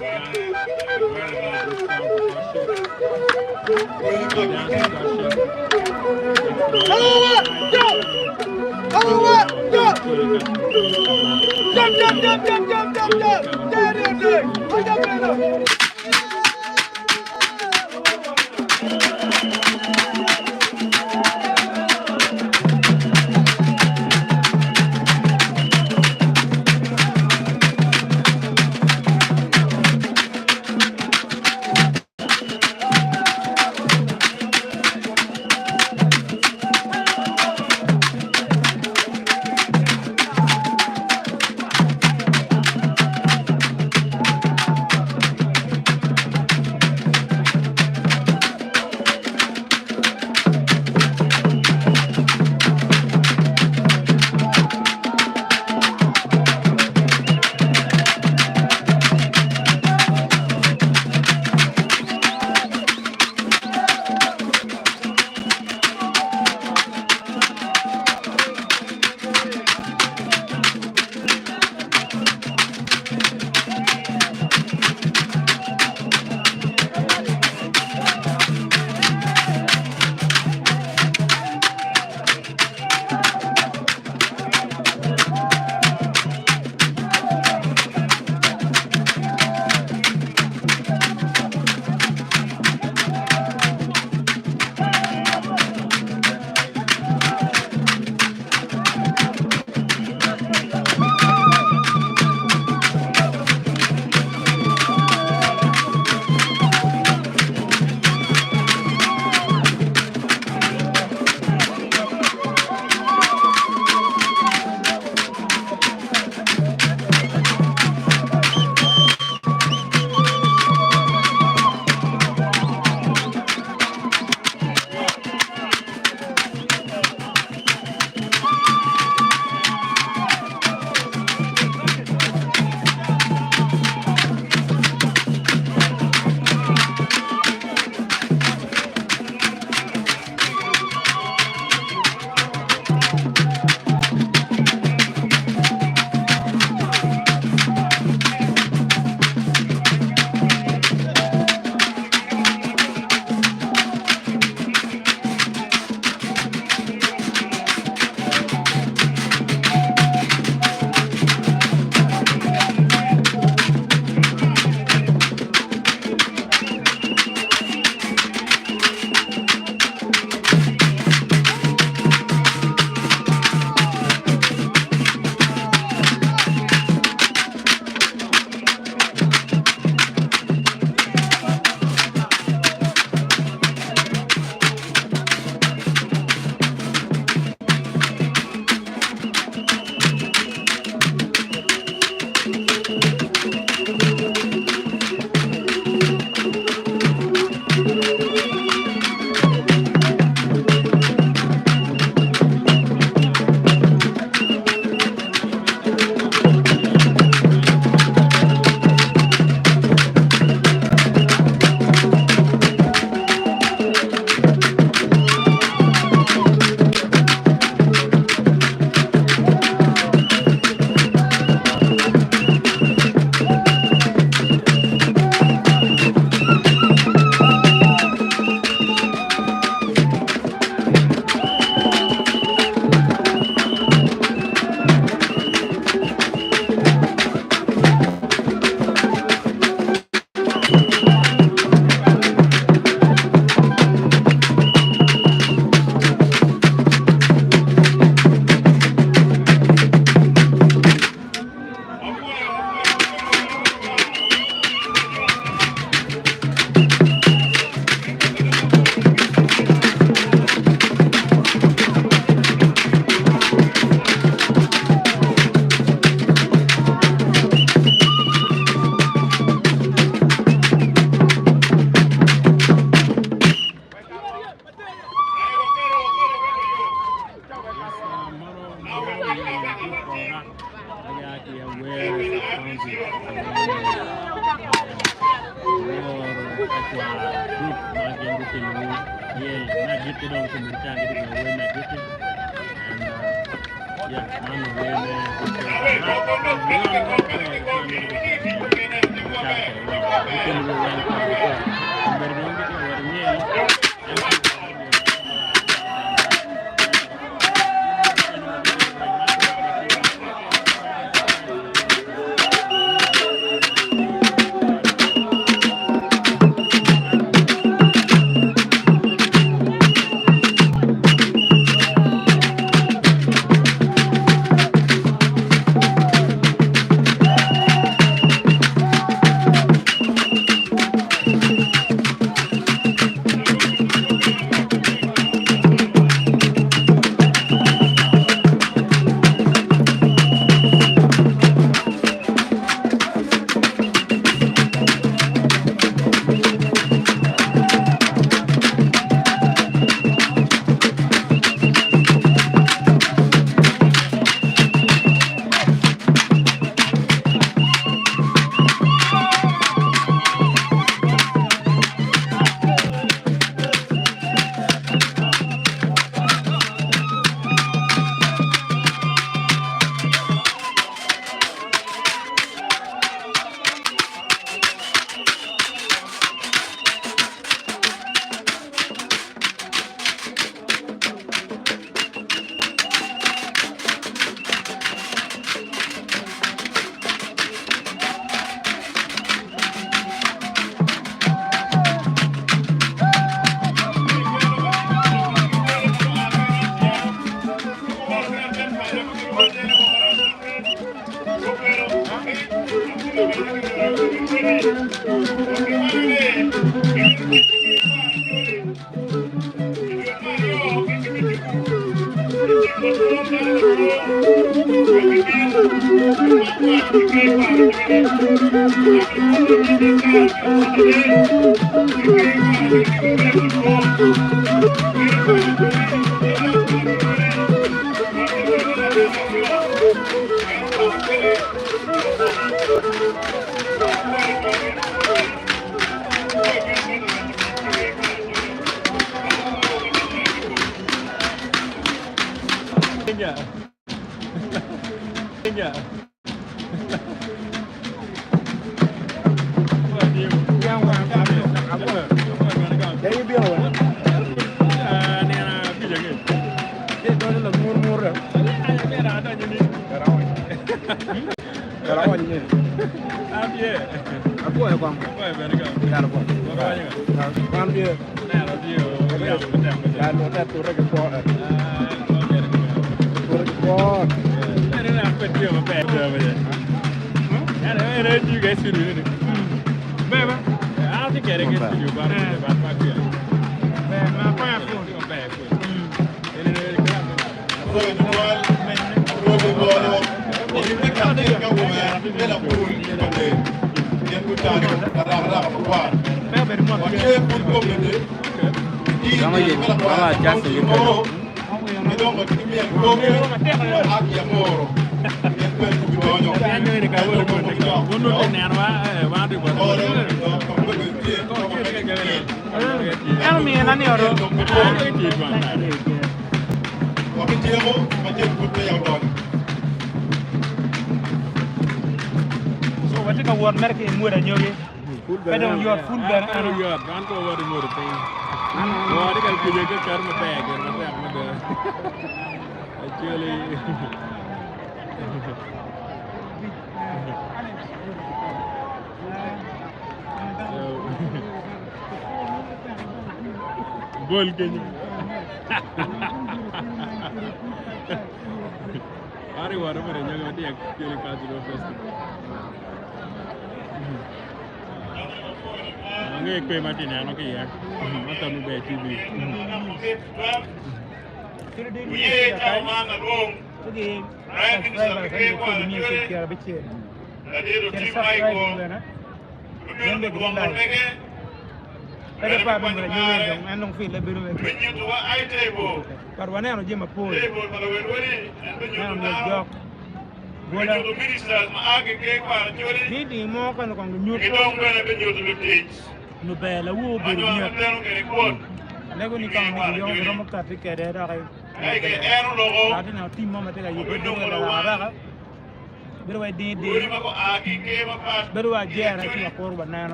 Yeah,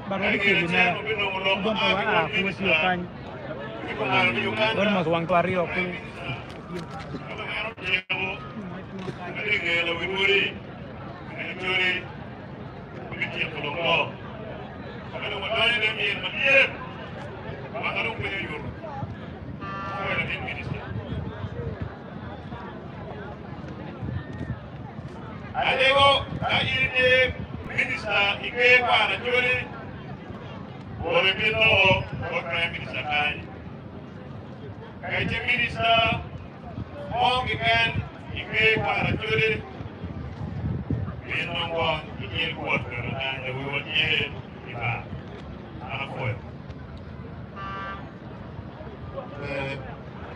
baru dikit nara bon tawa a kuwati kan bon mas wang tuari aku Adego, ini minister ike para juri, boleh pintu, prime minister kan. Kaji minister, mau ikan ike para juri, pintu gua ike kuat kerana jauh wajib kita, anak kuat.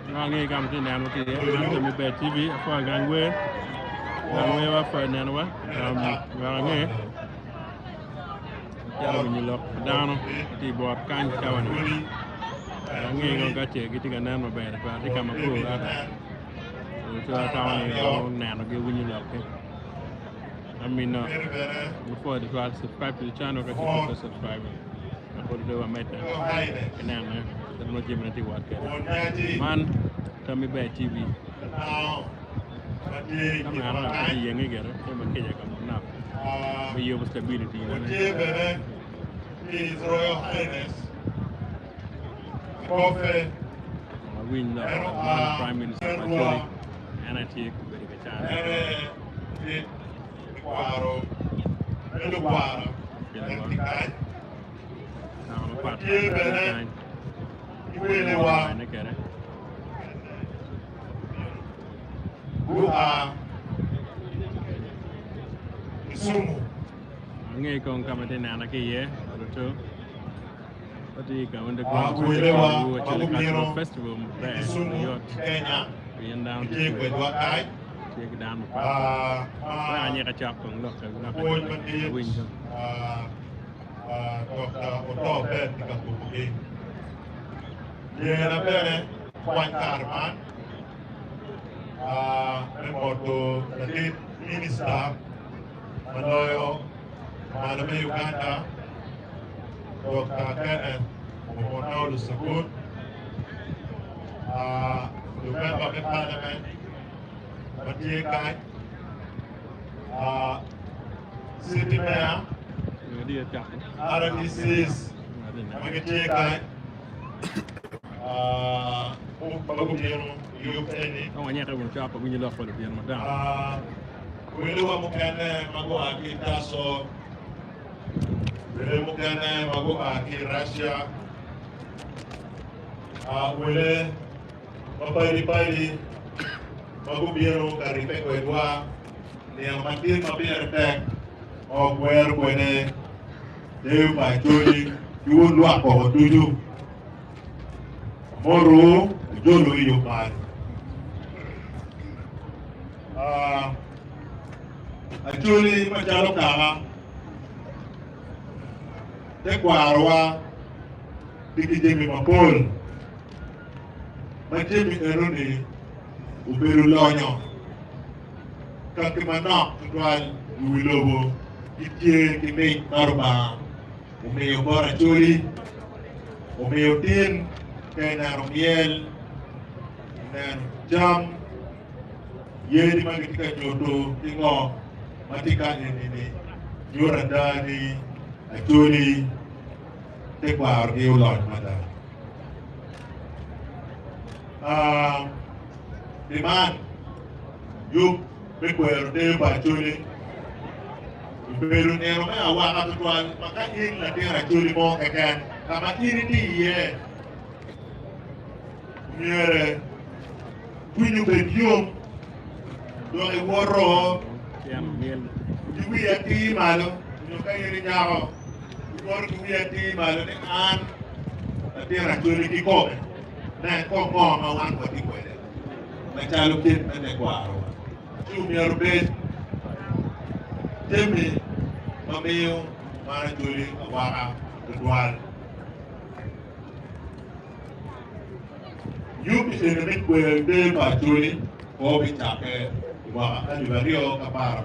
Ngi kam ti nan ti am mi be TV afo gangwe gangwe wa fa nan wa ngi yalla ñu lok daano ti bo kan kawan ngi ngo gacce gi ti nan ma be fa ti kam ko ata so tawani nan gi ñu lok I mean, before the class, subscribe to the channel, because you subscribe. I put it over my time. And then, there's no gym anything what man, tell me about TV. Come on, I'm young again. I'm a kid. I'm not. But you have stability. His Royal Highness, Prophet, win the Prime Minister, Acholi, and I take a chance. Quaro, Quaro, Ngay kong kamati na nakiye, to. Pati ka on the ground cultural festival there in New York. We end down to take down the park. Why I chop on look at the wing. Yeah, bene, Juan Carman, remoto the minister, Manoyo, Maname Uganda, Dr. Kenneth, Mokono Lusakut, the member of the parliament, Mathieu Kai, city mayor, RDC's Mathieu Kai, Oh, I will chop when you look for the piano down. Wiliwa mukene mago aki taso, wile mukene mago aki Russia, wile mapairi mago biero karipe kwedwa, ni amatir mabier tek, ogwer kwene, Deyo Acholi, yuun luak ko tuju. Moro, jolo iyo man. Acholi machalo kama. Tekwarwa, tikijemi mapol. Machemi eroni, uberu lonyo. Kakimanok, tutuan uwilobo. Itie kimei marba. Umeyo bora Acholi. Umeyo tin. Kaya narong yel, narong jam, yeli magitika nyoto, tingo, matika nini, yorandani, Acholi, tekwa arge ulon mata. Diman, yuk bekwero Deyo Acholi, pero nero may awa katutuan, makain na tira Acholi mo kakan, kamatiri tiye. Miere, quindi per io dove vorrò di qui a ti malo, non kai rinyao, vorrò di qui a ti malo ne an, la terra giuri di come, ne con ma wan ko di quelle. Ma già lo che ne guaro. Tu mi arbe, temi, ma mio, ma giuri awara, dual. You be in the mid where Deyo Acholi, or be tapped, and you are real capara.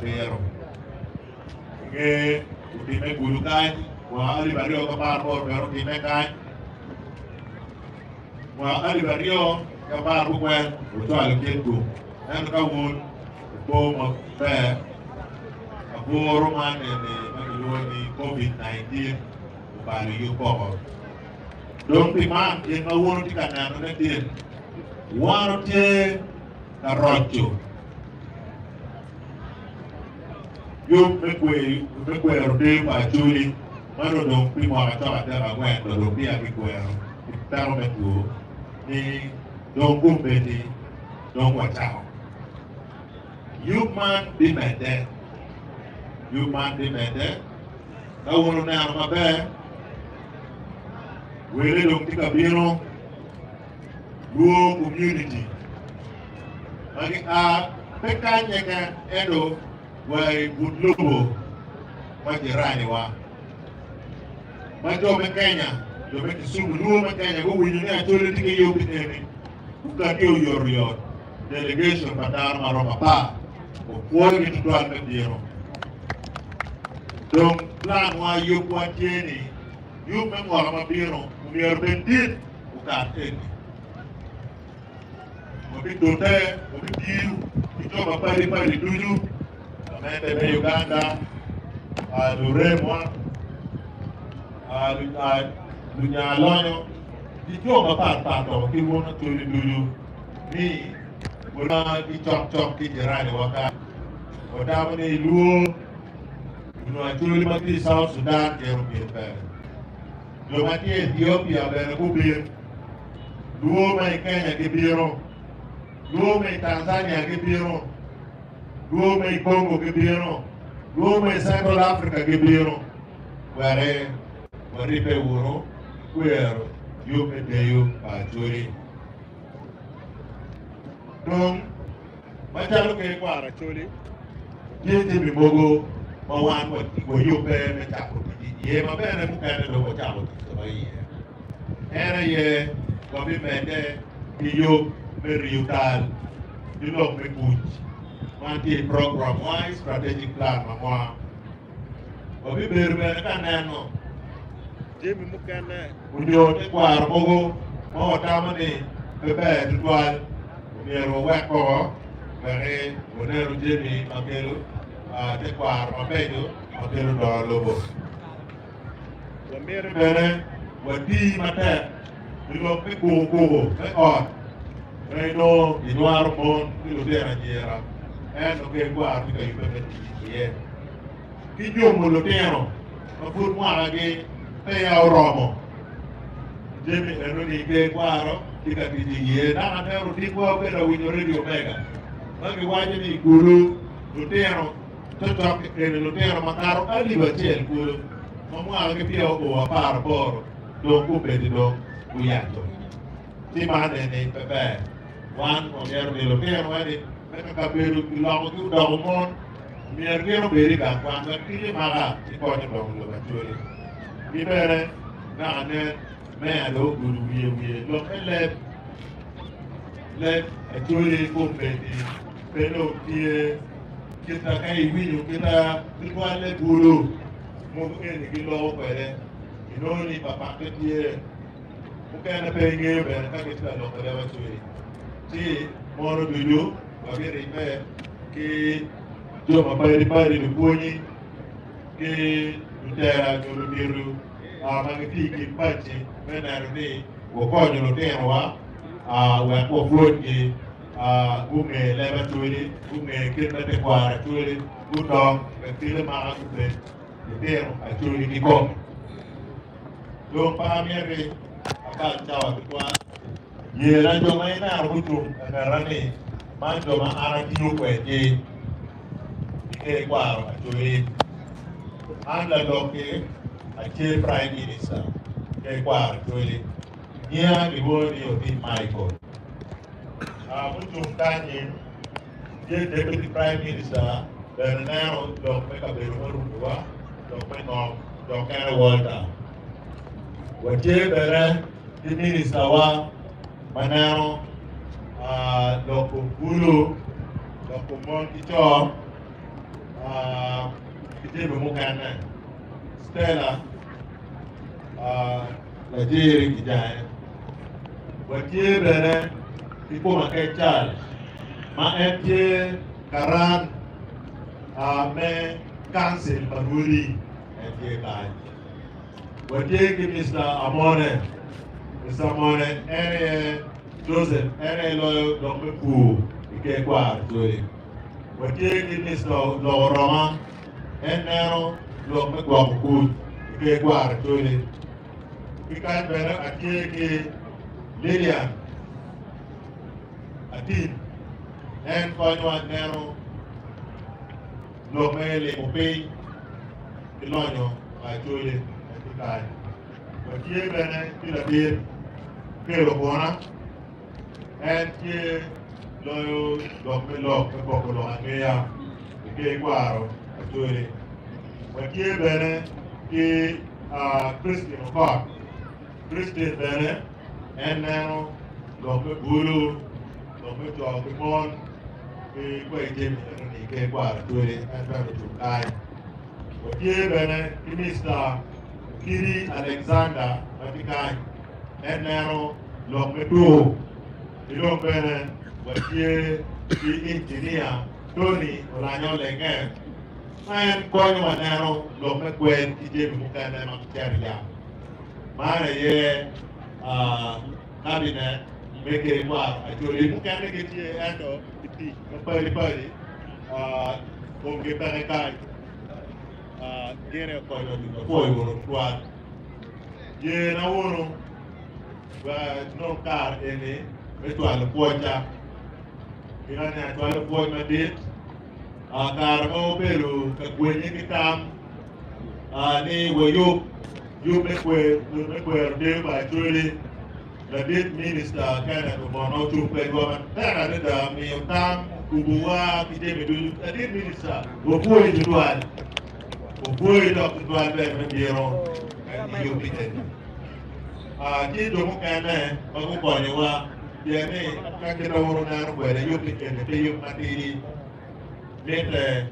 Utime gulu kan, wa ali bario kapar por pero utime kan. Wa ali bario kapar bukwen, uto alu ketu. En kawun, bo mo pe, aboro man ni COVID-19, ubali yu poko. Don't be man, in a wound to can have it. One day, a rocho. You make way or day by Julie. One of them people are talking about when the Lopia big well. If Parliament go, they don't go Betty, don't watch out. You man be mad there. You man be mad there. I want to know my bad. Wele dong tika bino ruo community magi a pekanya kan edo wai budlobo majirani wa majo mekenya do meki subu ruo mekenya go winyo ne atole tika yo bitene uka yo yor delegation patar maro papa o kuogi tutwa mbiro donc plan wa yo kwa tieni yo memora mabiro biar bendit bukan ini. Mungkin dote, mungkin diu, itu apa di dulu. Kami dari Uganda, Luremwa, dunia loyo. Itu apa tato, kita nak curi dulu. Ni, guna dicok di jalan wakar. Wakar ni luo, guna curi mati South Sudan European. Lomati Ethiopia bere kubir, luo mai Kenya ke biro, luo mai Tanzania ke biro, luo mai Congo ke biro, luo mai Central Africa ke biro, ware pe wuro, kuero, yo pe Deyo Acholi. Donc, macam ke kuara Acholi, dia ti mogo mawan ko yo pe me chapo. Ye mabene mukane do chamo to ye era ye ko bi mede bi yo meriutal di lo me kuch manti program wise strategic plan mama ko bi berbe kaneno jemi mukane ujo te kwar mogo mo tamani bebe tutwal nero weko bere onero jemi makelo te kwar mabedo makelo do lobo mere bere wadi mate dilo pe go pe on reno inuar mon dilo dera jera en o ke gua ti kai pe ye ki jo mo lo tero ma fur mo age pe ya romo jemi eno ni ke guaro ti ka ti ye na na ro ti ko pe ro winyo radio mega ma ke waje ni guru lo tero to ke lo tero makaro ali ba chel guru Mamua ke pia o apar por do kupe di do uyato. Ti mane ne pepe. Wan o yer de lo que wani meka kaberu lo ku do mon mier ke no beri ka kwan ka ti mara ti ko ni do lo ba chori. Ni bere na ne me ado guru wiye lo ele le chori kupe di pero ti kita kai winyo kita kwale guru mungkin di luar pada, ini bapak kecil, mungkin apa yang dia berada kita luar pada macam ini. Si mau dulu, bagi ripe, ki cuma pari di bunyi, ki utara juru biru, mangti ki paci, benar ni, wakon juru terwa, wakon float ki, bunge lewat curi, bunge kita tekuara curi, gudong, kecil makan curi. Deyo Acholi di ko. Yung pamiyari, akal cawa ketua, ye na jo may na rutu karani, man jo ma arang tiyo kwete, ike kwaro Acholi. Anda doke, ache Prime Minister, ike kwaro Acholi. Niya ibo ni oti Michael. Mutum kanyin, ye Deputy Prime Minister, Bernardo dok may kabelo marunwa. Dok kaya Walter. Wache bere di minister wa manero dok bulu dok mon kicho kiti be mukana Stella la jiri kijaya watie bene ipo makechal ma entie karan me council paruri entie kai watie ki Mr. Amone ene Joseph ene lo dombe ku ike kwa jori watie ki Mr. Loroma ene lo me kwa ku ike kwa jori ikan bene atie ki Lilian Atin en konyo nero lo mele opi kilonyo ajole atikai watie bene kila bir pero bona en tie lo melo ko lo angea ke kwaro ajole watie bene ki Christine Park Christine bene en nero lo me bulu lo me jo ke mon ke ko jem ni ke kwaro ajole en ba tu kai watie bene ki Mr. Kiri Alexander Vatican en nero lo me tu ilo bene watie ki engineer Tony Olanyo Lenge en konyo nero lo me kwen ki jem mu kana ma kyaria mara ye cabinet meke kwa ajoli mu kana ke tie ando ti pali onge pare kai gere ko yo di ko yo kwa ye na wono wa no kar ene metwal pocha ina ne atwal pocha madit kar mo belu ka kwenye kitam ni woyo you make de ba truly the date minister kana ko bono tu pe government kana da mi tam kubuwa kije medu the date minister go boy dual dual be me biro and you pite ki do mo kana ba ko bone wa ye ne ka ke do woro na ro be you pite ne te you matiri mete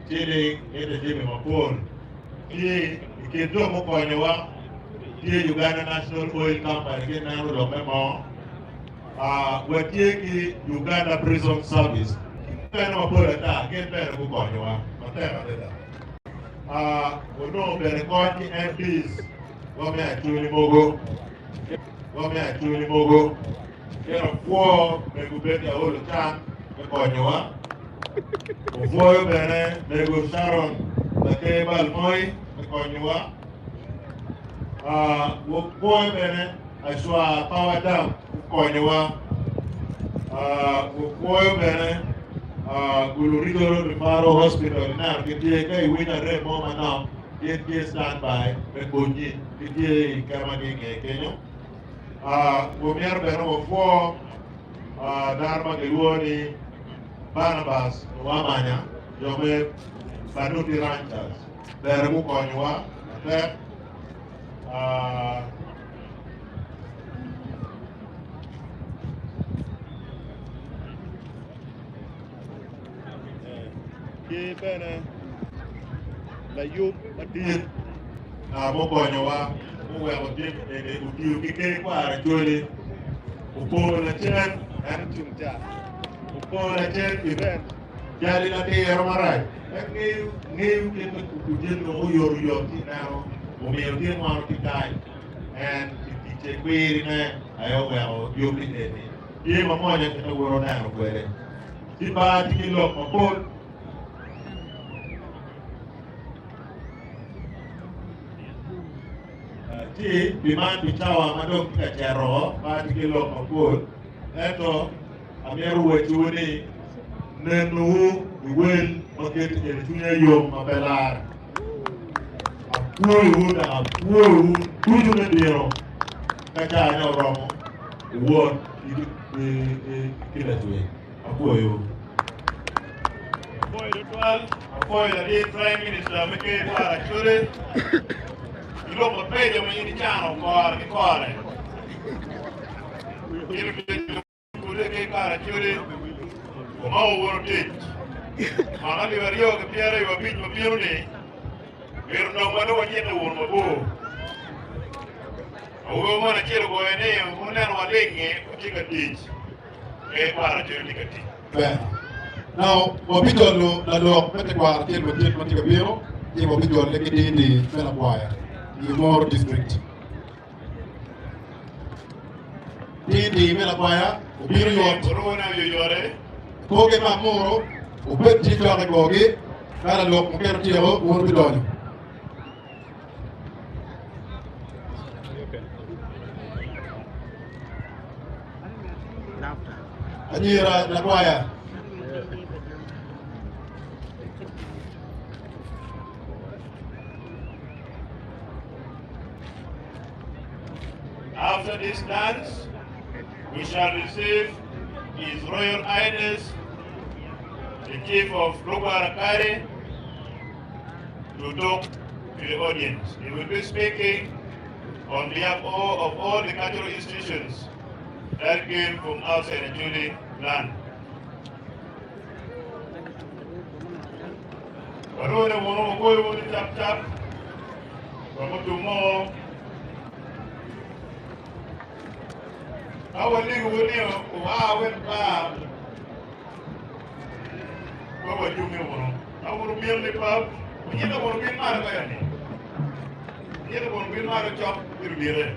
chile ete jeme mapon ki ke do mo bone wa the Uganda National Oil Company get now lo memo watie ki Uganda Prison Service kana mapola ta get better ko konyo wa matema deda ono bere ko ki MPs wo me achuli mogo kero kwa me gubeti awolo chan me konyo wa ofoyo bere me go Sharon ke balmoi me konyo wa boy bene ashwa power down konyewa boy bene gulurido referral hospital na kitie kai wina re moma now kitie stand by be konyi kitie kama ni kenyo gomier bene ofo darma gelwoni Barnabas wamanya jome Banuti Ranchers bere mu konyewa ki bene la yub atir mo konyo wa mo we o dim e utiu ki ke kwa jole upo la chen an chumta upo la chen event jali la te romarai ngiu ke ku jil no yo ti naro o me o ti mo ti kai and ti che kwiri ne ayo we o yub ni ne ye mo mo ne ke woro na ro kwere ti ba ti ki lo mo pol ti biman bichawa madong kachero pati kilo mapul eto amieru wechuni nenu iwel maket elchunya yom mabelar apuoyu tuju ne biro kacha anya oromo iwon kila tuwe apuoyu apuoyu the Prime Minister meke para chure lo mo pede mo yini chano kor ki kore yini ku le ke kara churi o ma woro ti mana li vario ke piere yo bit mo piero ni Pero no mano wanyete won mabo. Ogo mana chelo go ene mo neno walenge otika tich. E para jodi kati. Now, Mobijolo, the law, Metaquar, Til, Matigabiro, the Mobijol, the Melaquire, the Moro district. The Melaquire, Biro, Corona yore. Koge Mamoro, Ubet Jika Gogi, Karalo, Kertio, Urbidon. Anira Laquire. After this dance, we shall receive His Royal Highness, the Chief of Lokarakare, to talk to the audience. He will be speaking on behalf of all the cultural institutions that came from outside the Acholi land. Barone mono koyo woni tap tap. Bamutumo. Awa ligo woni o awen ba. Baba jumi wono. Awuru miel pa. Nyina wono bin mara ko yani. Nyina wono bin mara chop birbire.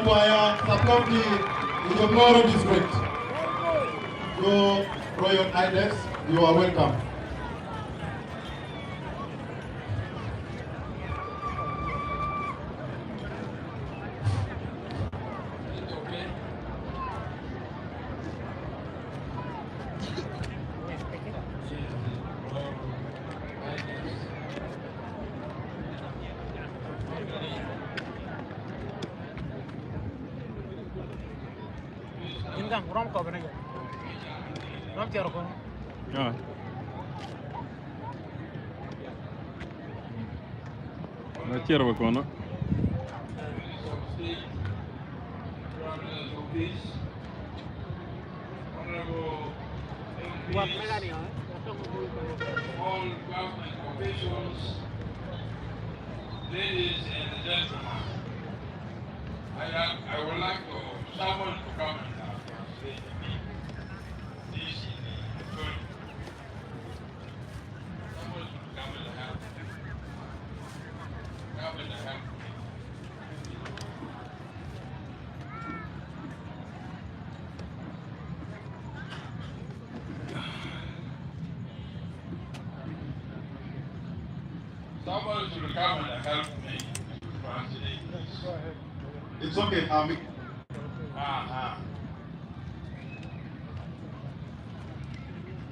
Choir, Sakonti, Itomoro District. Your Royal Highness, you are welcome. Rom ko benega. Rom tiaro ko. Ah. Na tiaro ko no. Buat mereka nih, all government officials, ladies and gentlemen, I would like someone to come and translate to me this in the Acholi. Someone should come and help me. Come and help me. Someone should come and help me translate this. It's okay, Ami.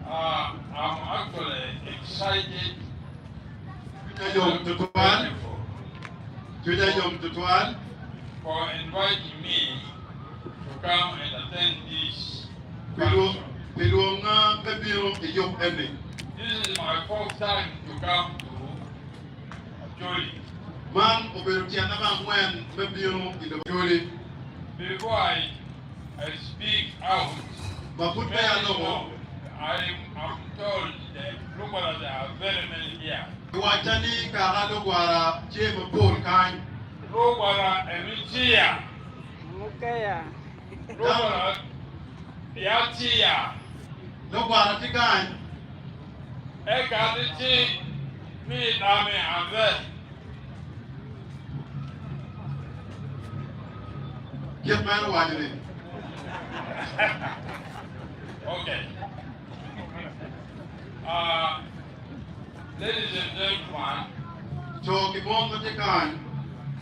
I'm actually excited. For inviting me to come and attend this function. This is my first time to come to Acholi. Before I speak out, I'm told that Lumbaras are very many here. Lumbara Emitia. Mukaya. Lumbara Yatia. Ekaditi mi dami ave. Okay. Ladies and gentlemen,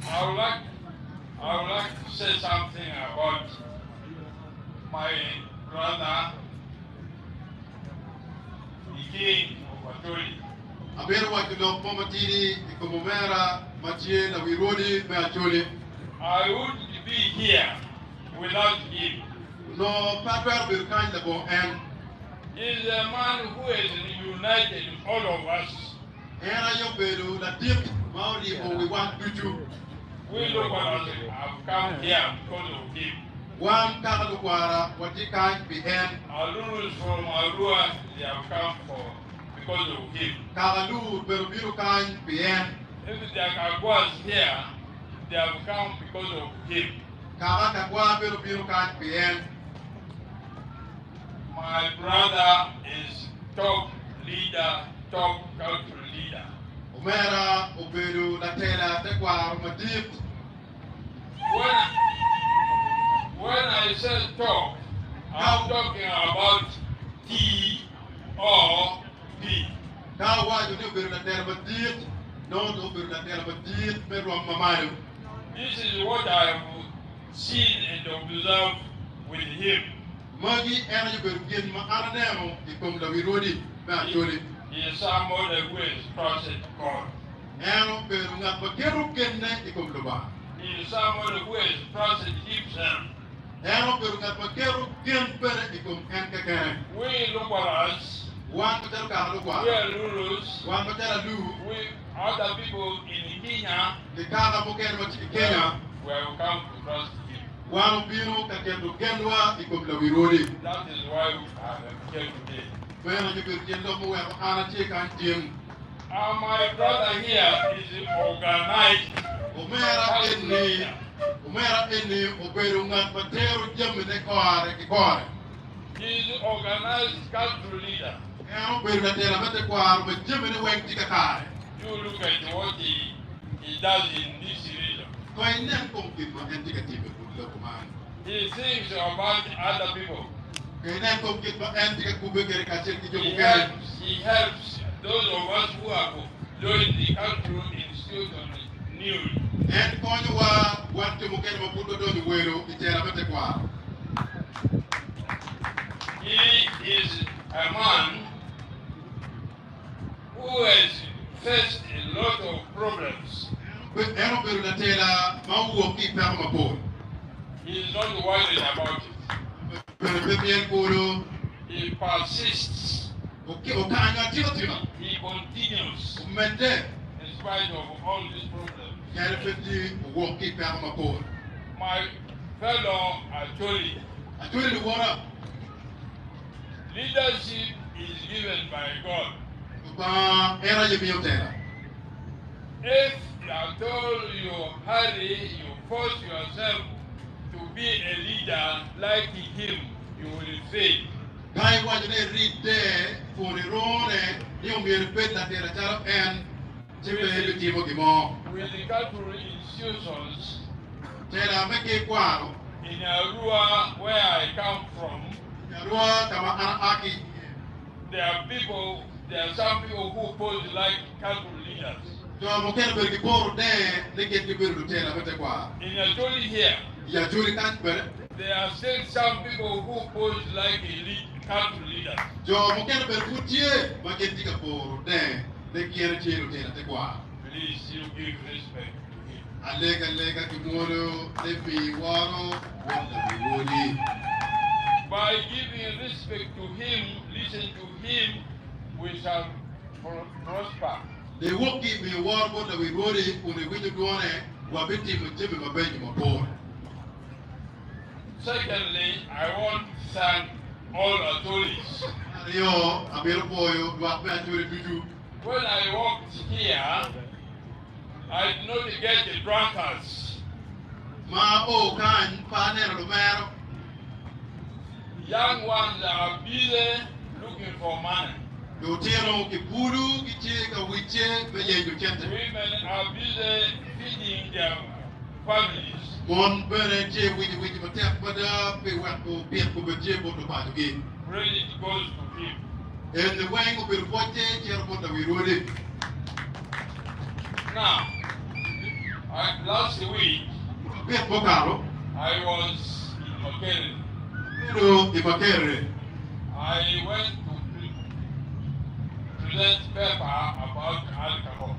I would like to say something about my brother, the king of Acholi. I wouldn't be here without him. He's a man who has united all of us. We look at us have come here because of him. Alurus from Arua, they have come because of him. If the Akaguas here, they have come because of him. My brother is top leader, top cultural leader. When I said top, I'm talking about T or P. This is what I have seen and observed with him. He is somebody who is trusted God. He is somebody who has trusted himself. We look at us. We are Lulus. We other people in Kenya. We have come to trust him. That is why we are here today. My brother here is organized. He is organized cultural leader. You look at what he does in this region. dokuman. He thinks about other people. Kailan kung kita enti ka kubegere kacil ki jogo He helps those of us who are joining the country institution new. En konyo wa wantu mukene maputo do wero itera bete kwa. He is a man who has faced a lot of problems. Eno beru na tela mauwo ki pamo mapol. He is not worried about it. He persists. He continues in spite of all these problems. My fellow Acholi, leadership is given by God. If you are told you hurry, you force yourself to be a leader like him, you will fail. With the cultural institutions in Arua, where I come from, there are some people who pose like cultural leaders. In Acholi here, there are still some people who pose like cultural leaders. Please, you give respect to him. By giving respect to him, listen to him, we shall prosper. They won't give me a word, but we wrote it when we went to go on it. Secondly, I want to thank all authorities. When I walked here, I did not get the drunkards. Young ones are busy looking for money. Women are busy feeding their families. Credit goes to him. Now, last week, I was in Makere. I went to present paper about alcohol.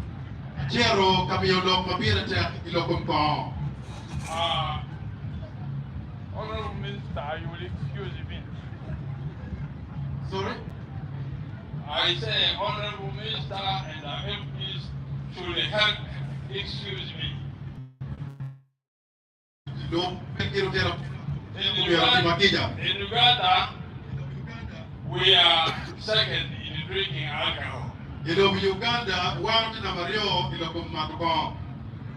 Honorable Minister, you will excuse me. Sorry? I say Honorable Minister and the MPs should help excuse me. In Uganda, we are second in drinking alcohol.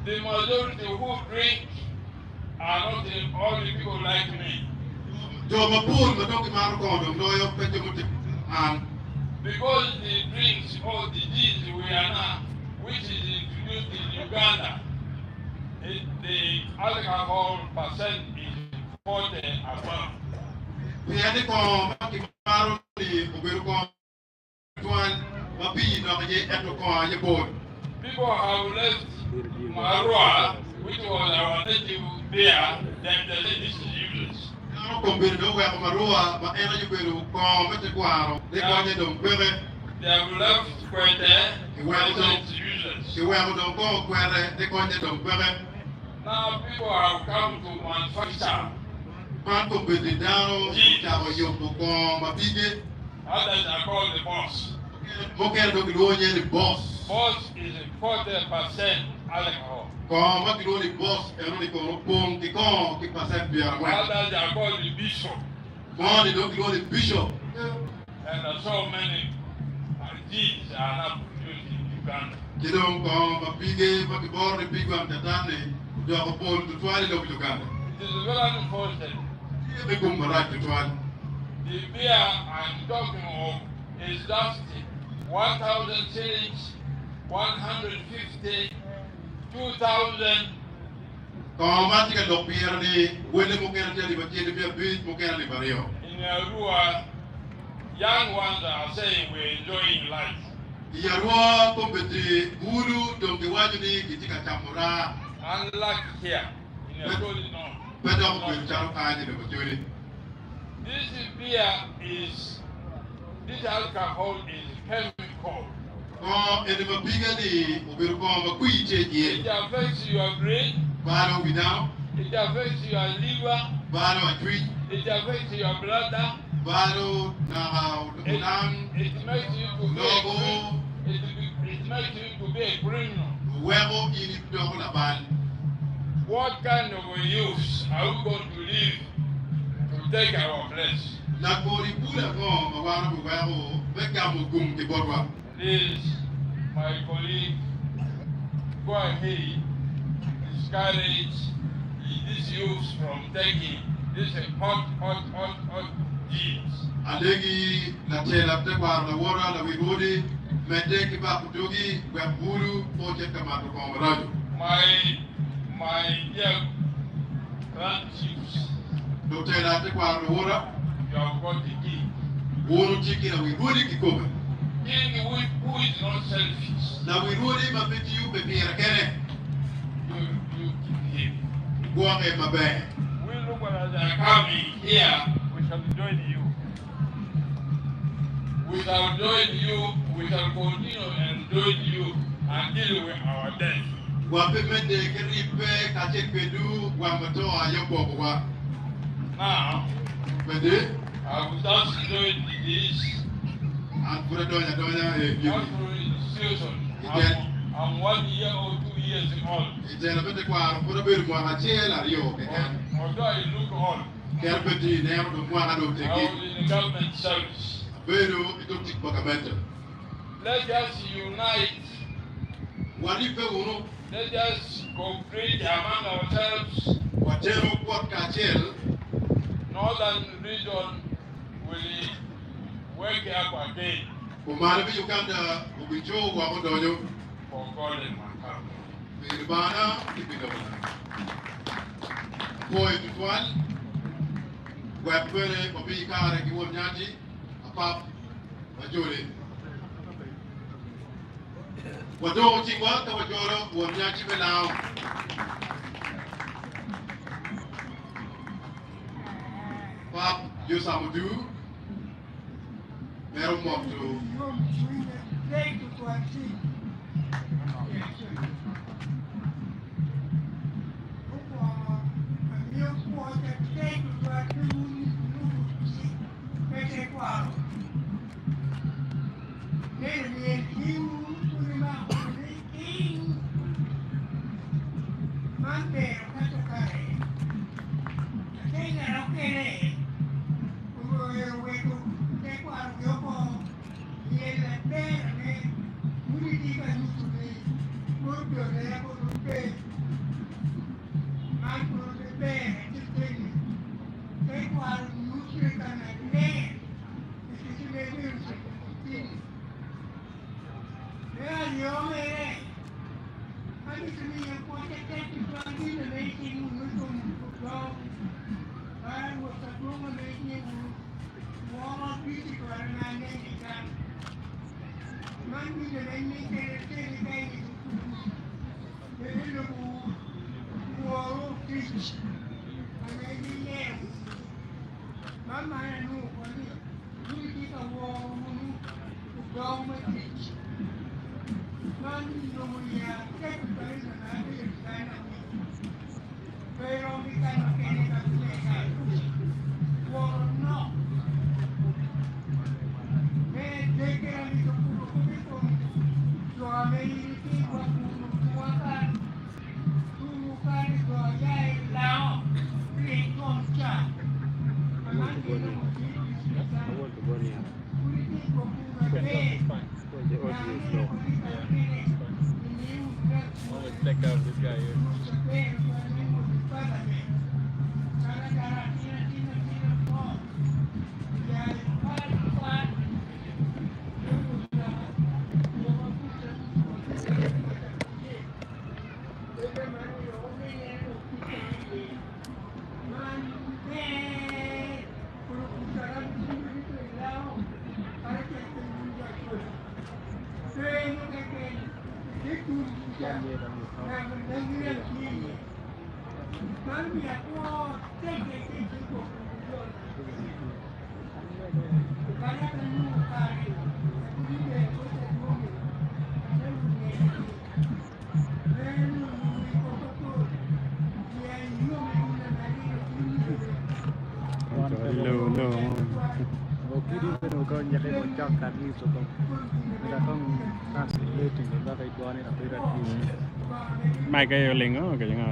The majority who drink are not only people like me. Because the drinks or the disease we are now, which is introduced in Uganda, the alcohol percent is 40 above. People have left Marua, which was our native beer, then the ladies useless. They have left Kwete, it's useless. Now people have come to manufacture. Others are called the boss. Boss is 40% alcohol. Others are called the bishop. And so many deeds are not produced in Uganda. It is very unfortunate. The beer I'm talking of is just 1,000 shillings, 150, 2,000, Komatika Lopier ni Willie Mukera Libatia Beach Mukera Libario. In Arua, young ones are saying we're enjoying life. Yarua Pompeti, Buru, Donkiwajuni, Kitika Tamura. Unlike here, in Acholi, no. Better with Chalkai in the majority. This beer is, this alcohol is chemical. Oh, and the bigger will come a quiche It affects your brain, Baro without, it affects your liver, Baro a tree, it affects your bladder, Baro now, it makes you to be a criminal. It makes you to be a criminal. Webo in it double a ban. What kind of a use are we going to live to take our place? La Boripura go, Mawano Webo, Becamo Gum, the Borwa. Please, my colleague, go ahead, discourage this use from taking this hot jeans. Alegi, la Tela, the War, the Water, the Wigodi, Medeki Bakutugi, Weburu, Project Kamato Comrade. My dear grandchiefs, Doctor, the War, the Water, you have got the key. Wuru Chicken, and Wigodi Kikoba. King who is not selfish. Now we would him a bit you, baby, again. You keep him. Go ahead, my bad. We look at they are coming here, we shall join you. We shall join you, we shall continue and join you until we are dead. Wapimende kiripe kachepedu wamato ayokwa. Now, Bede I will just join this and put a donya situation. I'm 1 year or 2 years old. It's a bit of put a bit more a chair at you. Although I look old, Carpeti never to one I don't take I was it. in the government service. Bedu, it don't take Bacamento. Let us unite. What if you Let us cooperate among ourselves. whatever what catchel, Northern region will wake up again Kumarabi Uganda, Ubijo, Wamodoyo, for God and mankind. Bilbana, Kipidona. Boy to one, Webere, Bobika, and Giwanyati, a pop, a jolly. Wado Chiwa, Tawajoro, Wanyati Belau. Pop, you some do. Meron Moto. Check out this guy here. mai cái linh đó cái gì đó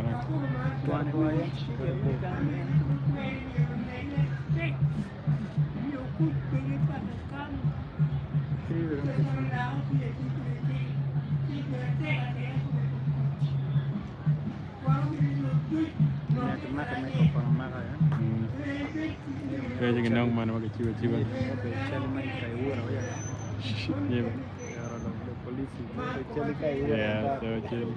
cái gì cái nông mà nó cái chiva yeah so chill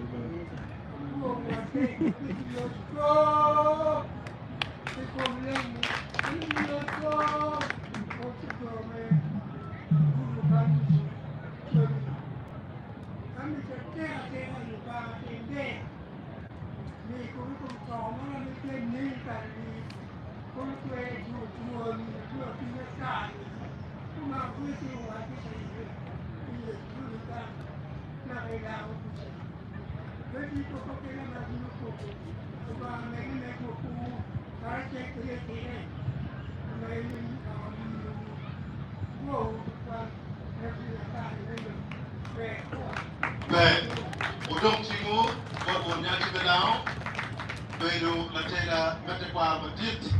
Về bộ đông chi ngũ bộ bộ nhà chi bên áo về đồ là chơi là mất qua một tiết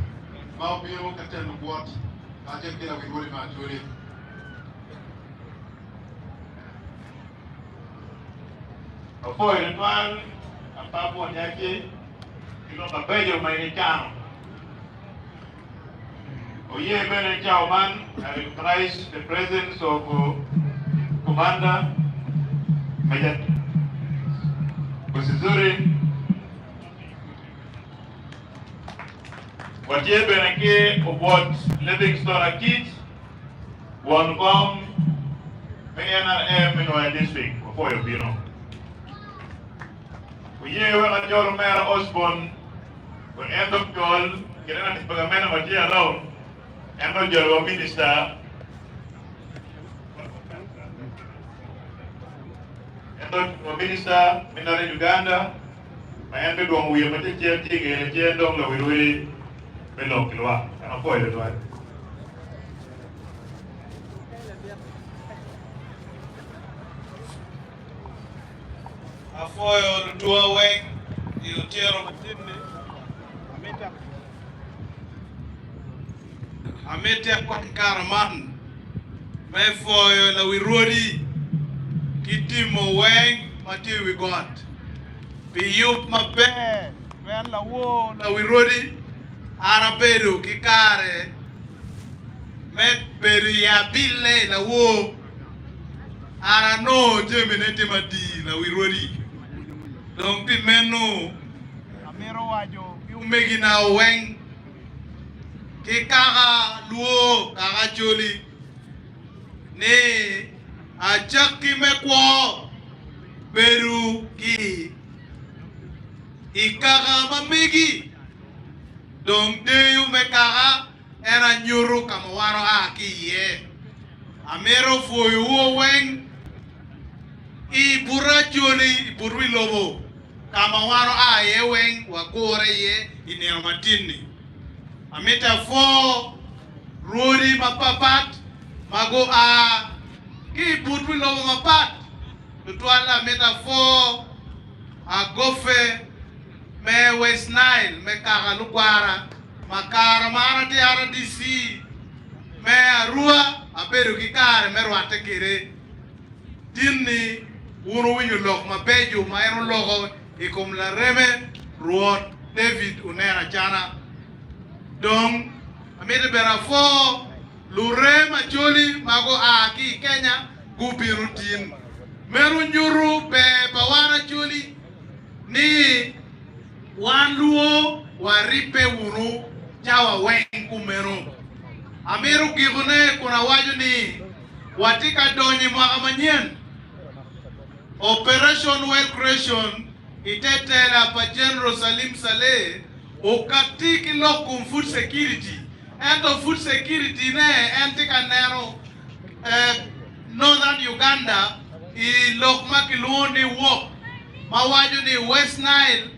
mau biếu cái chân một quạt à chơi kia là cái đôi mà chơi đi ở phơi nó ăn apa buat nhà kia thì nó bật bây giờ mày đi chào oye bên đi chào man I recognize the presence of Commander Major Kusizuri watie benake obot Livingstone Akit one com NRM in our district before you know we were your mayor Osborne when end of call kena ni pengamen mati around end of your minister Minister Minare Uganda, my end of we have a thing and a gender that we really belong to. And avoid it. A foil doorway, you tear of a mete kwa karaman, my foil, a we rodi. Kitimo weng mati we got. Be yup mabe. When la wo la we rodi. Araperu kikare. Met peri ya bile la wo. Ara no jemenete mati la we rodi. Don't be menu. Amero wajo. Umegi na weng. Kikara luo kara Acholi. Ne. Achaki mekwo beru ki ikaga mamigi dong Deyo mekara era nyuru kamawaro aki ye amero foyo weng I buracholi burwi lobo kamawaro a ye weng wakore ye inermatini ameta fo ruri mapapat mago a Ki putwi lobo mapat Tutuala metaphor a gofe me West Nile me kagalukwara makara mara ti RDC me arua aperu kikare me ruate kire dinni unu winyu lok mabeju maero logo ikum la reme ruot David unera chana dong amete berafo Lure Acholi mago aki Kenya gubi rutin meru nyuru pe bawana Acholi ni wan luo waripe wuru jawa weng kumeru amiru gigune kuna waju ni watika donyi mwaka manyen Operation Well Creation itetela pa General Salim Saleh ukatiki lokum food security. And of food security ne antika nero Northern Uganda I lokma kiloni walk mawaju ni West Nile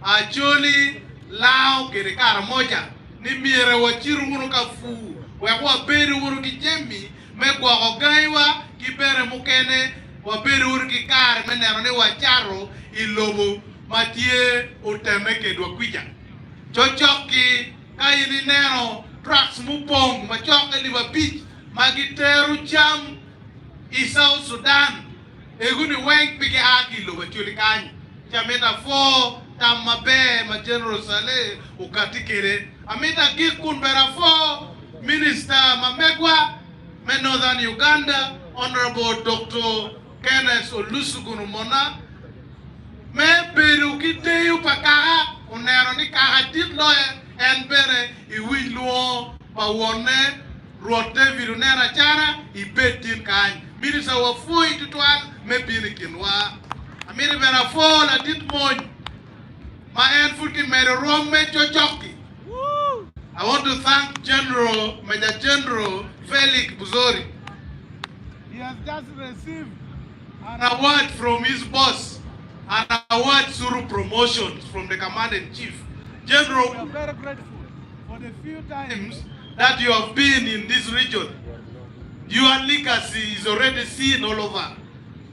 Acholi Lao kirikara moja ni mire wachiru munu kafu wekwa beri uru kijemi megwa ogaiwa kibere mukene waberi uru kikare menero ni wacharo ilobo matie utemeke dwa kwija chochoki kaini nero trucks mupong machoke liba beach magiteru cham South Sudan eguni weng pige aki lobo chuli kanyi chameta 4 tamabe ma General Saleh ukatikere amita kikun bera 4 Minister Mamegwa me Northern Uganda Honorable Dr. Kenneth Olusugunu Mona me beru Deyo pakara unero ni kahatit loye en bere iwiluo pa wone rote virunera chara ibetin kany Minister wa fui tutwal me bini kinwa amiri bera 4 la dit moñ ma en futi mere rome chochoki. I want to thank Major General Felix Buzori. He has just received an award from his boss, an award through promotions from the Commander-in-Chief. General, we are very grateful for the few times that you have been in this region. Your legacy is already seen all over.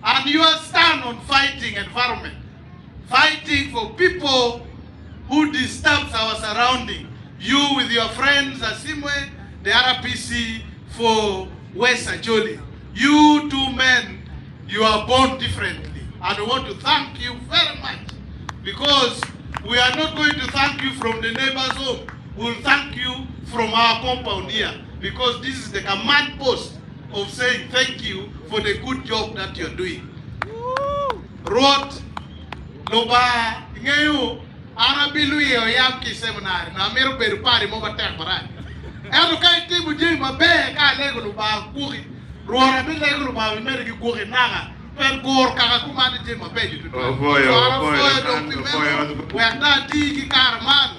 And you are stand on fighting environment, fighting for people who disturb our surrounding. You with your friends Asimwe, the RPC for West Acholi. You two men, you are born differently. And we want to thank you very much. Because we are not going to thank you from the neighbor's home. We will thank you from our compound here. Because this is the command post of saying thank you for the good job that you're doing. Road, Loba, Ngayu, Arabilu yam ki seminar na mero beru pari mo batek barai. Elu kai tibu jeng ma be ka lego lu ba kuri. Ruara bi lego lu ba mere ki kuri naga. Per gor ka ku ma jeng ma be jitu. Wekna di ki karman.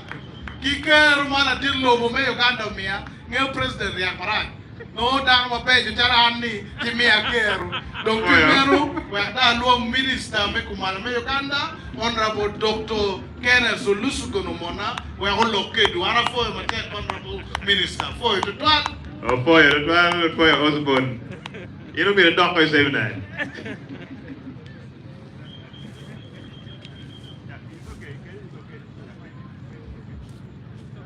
Ki ker mana dillo mo me Uganda mia. Ngeu president ya barai. No dang ma be jitu ani ki mia keru. Donc primero wekna luong minister me kumala me Uganda. Honorable Dr. Kenneth Olusugunu Mona, we are all located. We are for my honorable minister. For you to talk. Oh, for you, for your husband. You don't be the doctor saying that.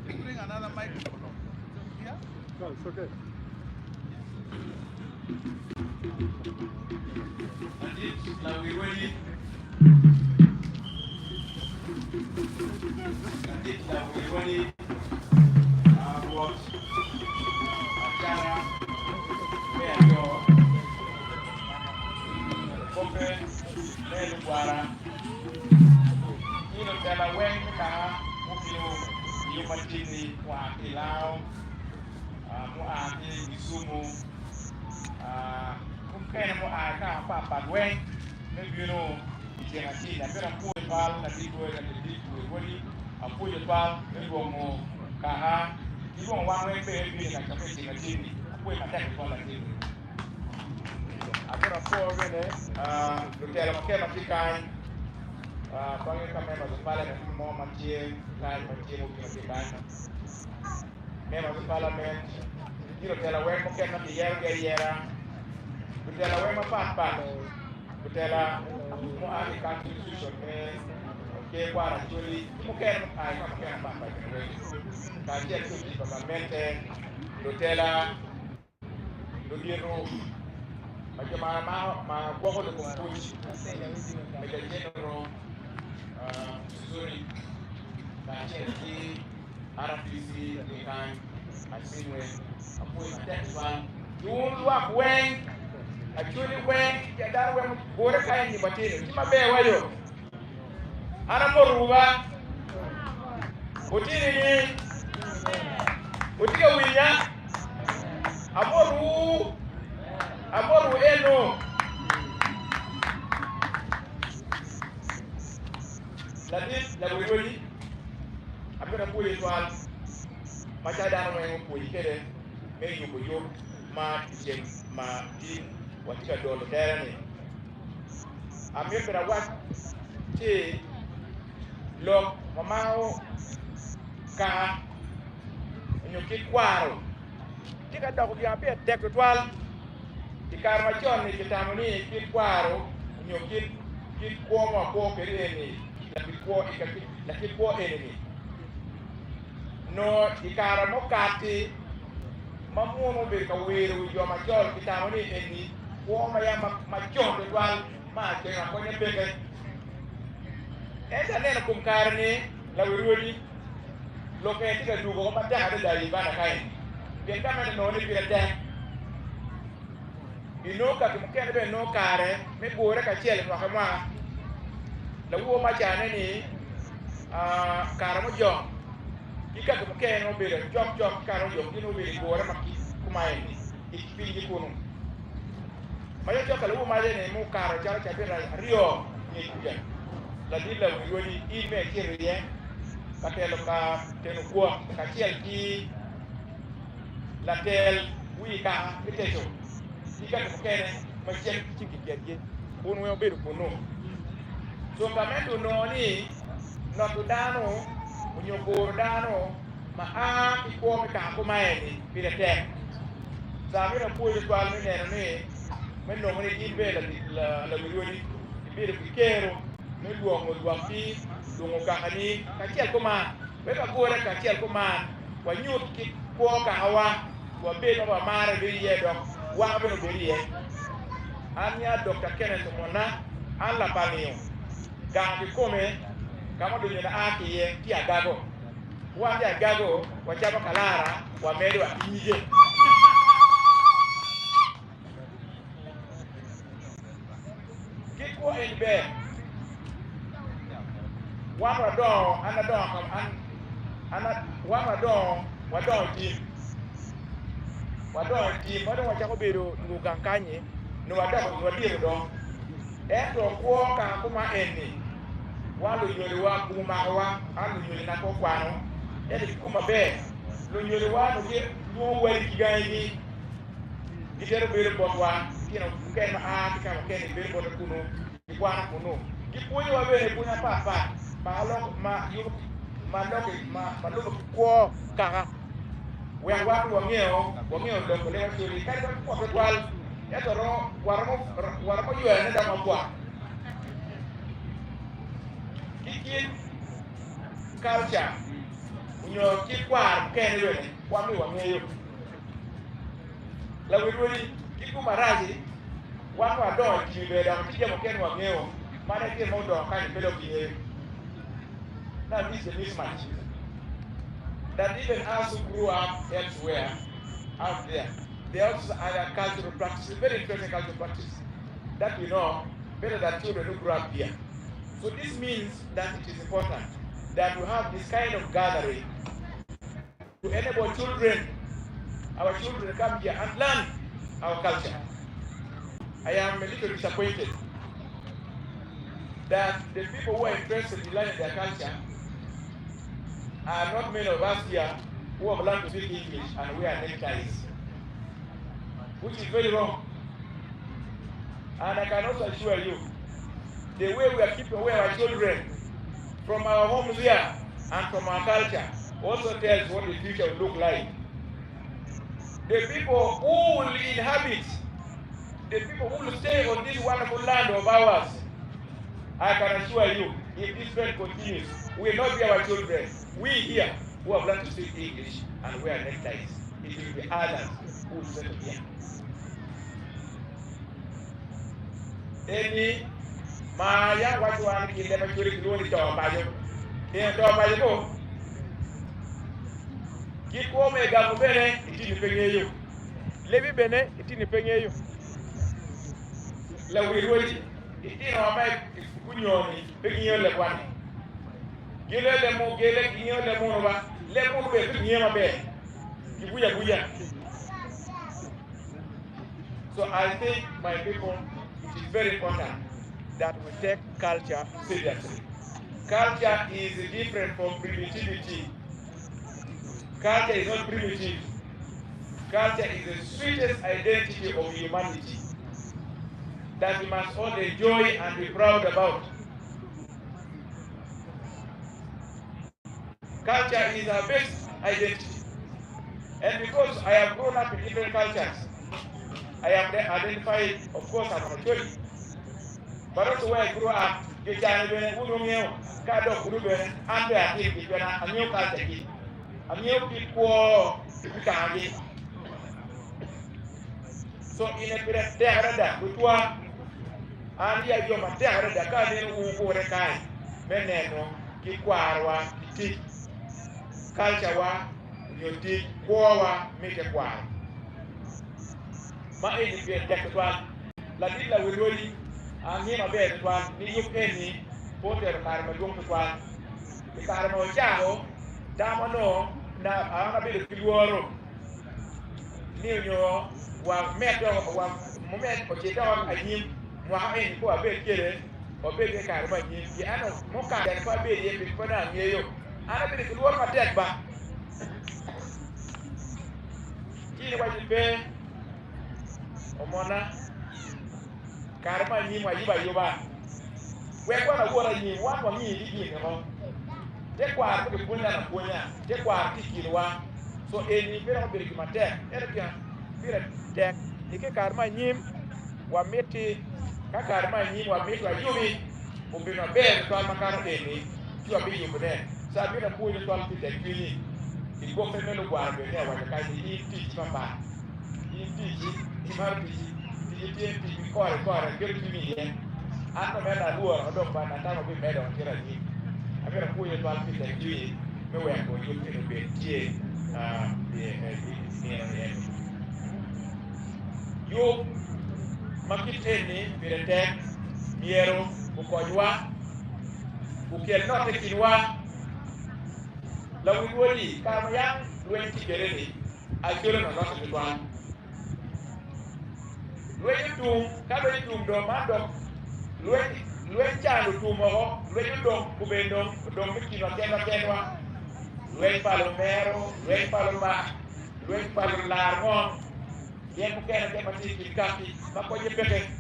Bring another microphone. Yeah? No, it's okay. Now we ready. Apoio pal, como carra, e vão lá no MP na cabeça da time, apoio até com a time. Agora for né, do que ela quer ficar, quando a câmera do pala na mão manter, lá manter o que ficar. Membro do parlamento, tiro dela o que quer na guerra, do dela o papa, do dela o a constitution que guarda Acholi, mulher ai mulher papa que a gente aqui parlamento do dela do dinheiro mas que ma pouco do concurso mas que dinheiro sorry da gente RPC de kan assim apoio textual tudo a bem Acholi bem que dar o bora cair de bater que mabe wayo ana moruga utini utiga winya amoru eno Latin la wiri I'm gonna put it one macha dano mo po ikere me yugo yo ma jem ma din watika dolo tera ni amir bera wat ti lok mamao ka nyuki kwaro tika dako dia pe tek twal ikar ma chon ni kitamuni ki kwaro nyuki ki kwoma ko pereni la ki kwo ikaki la ki kwo enemy no ikara mo kati mamuno be ka weru jo ma jol kitamoni eni wo ma ya ma jon de wal ma ke na ko ne be eta nena kum karni la werudi lo ke tika dugo ma ta hada dali bana kai ben kama no ni bi ta ino ka kum ken be no kare me bore ka chele no kama la wo ma jane ni karamo jo ika ko ke no be jok karo yo kino be gore makki kumaye ni ikpingi kono mayo jok la wo ma ne mu karo jara cha be rio ni kuja la dilla woni ime kirien ka telo ka teno ko ka tiel ki la tel wi ka iteto ika ko ke ne ma chen chiki gerge kono yo be kono so kamendo no ni no tudano unyogoro dano ma a iko me ka ko maeni pile te samira puyo twal me neno ni me no ni gibe la milioni ibire pikero me duongo duapi dungo kakani ka tiel ko ma we ka gore ka tiel ko ma wa nyut ki ko ka hawa wa be no ba mare be yedo wa be no be ye anya Dr. Kenneth Mona alla paniyo ga ki come kama dunia na aki ye ti agago wande agago wachaba kalara wa medo akije kiko enbe wama don ana don kam ana wama don wadon ti wado wachako bedo ngukankanye no wadako wadiro don eto ko ka kuma eni walu nyole wa kuma wa anu nyole na ko kwano edi kuma be lo nyole wa no ge no wari kiganyi gitero bere botwa kino kema a kama kene bere botwa kuno ikwana kuno kipunyi wa bere kunya papa ma lo ma yu ma lo ko kaka we wa ngeo do ko le wa chuli kai ko ko twal eto ro waramo yu ne da ma kwa kikin culture unyo kikwar kene yone wami wangeyo la wiruri kiku maraji wanu adon kibe da kije mo kene wangeyo mane ke mo do kan bedo kiye now this is a mismatch that even us who grew up elsewhere out there they also have a cultural practice, very interesting cultural practice that we know better than children who grew up here. So this means that it is important that we have this kind of gathering to enable children, our children to come here and learn our culture. I am a little disappointed that the people who are interested in learning their culture are not many of us here who have learned to speak English and wear neckties, which is very wrong. And I can also assure you, the way we are keeping away our children from our homes here and from our culture also tells what the future will look like. The people who will inhabit, the people who will stay on this wonderful land of ours, I can assure you, if this trend continues, we will not be our children. We here who have learned to speak English and wear neckties, it will be others who will settle here. Any Maya, what you want to kill them, you will do it all by you. In all by you. Keep home a gamu bene, it is paying you. Levi bene, it is paying you. La we wait. It is our make Kunyoni, paying you the one. Gile le mo, gile, you le monova, le mo be, Yama be. Gibuya. So I think, my people, it is very important that we take culture seriously. culture is different from primitivity. Culture is not primitive. Culture is the sweetest identity of humanity that we must all enjoy and be proud about. Culture is our best identity. And because I have grown up in different cultures, I have identified, of course, I'm Acholi. But also where I grew up, you can be a Udumio, Kado Uduben, and the activity, a new culture. A new people, so in a period, there, with one, and the idea of there, the garden who were a kind, Meneno, Kikwarwa, Tik, Culture, you take Kwawa, make a quar. My any deck one, La Dilla will really, and him a bed one, New Penny, Porter Carmadum to one, the Carmo Chavo, Damano, now I'm a bit of Piluoro. Nino, one metal, one moment, or Chetan, I him, one for a bed killer, or baby Carma, the animal, Moka, and for a baby, before I'm here. I'm a bit of work at that back. Ini wajib be omona karma ni wajiba yoba we kwa na wora ni wa kwa mi di no te kwa ko punya na punya te kwa tikirwa so eni be no be ki mate era pia bira tek ike karma nyim wa meti ka karma nyim wa meti wa yubi umbe na be to makaro eni tu abi yubne sa bira punya to al pitekini il go feme lo guardo ne wa ka ni ti papa i marti ti ti core che mi viene hanno me la lua do ba na tamo bi medo che ra ni avere poi to al pite qui me we ko io che be tie yo makiteni birete miero ukojwa ukiel note kinwa la wuli kama yang luen ti gereni a jolo no note kitwa luen tum kado tum do mando luen chalo tumo luen do kubendo do mikino kenwa luen palo mero luen palo ma luen palo larmo yen kena ke mati kikati mako jepete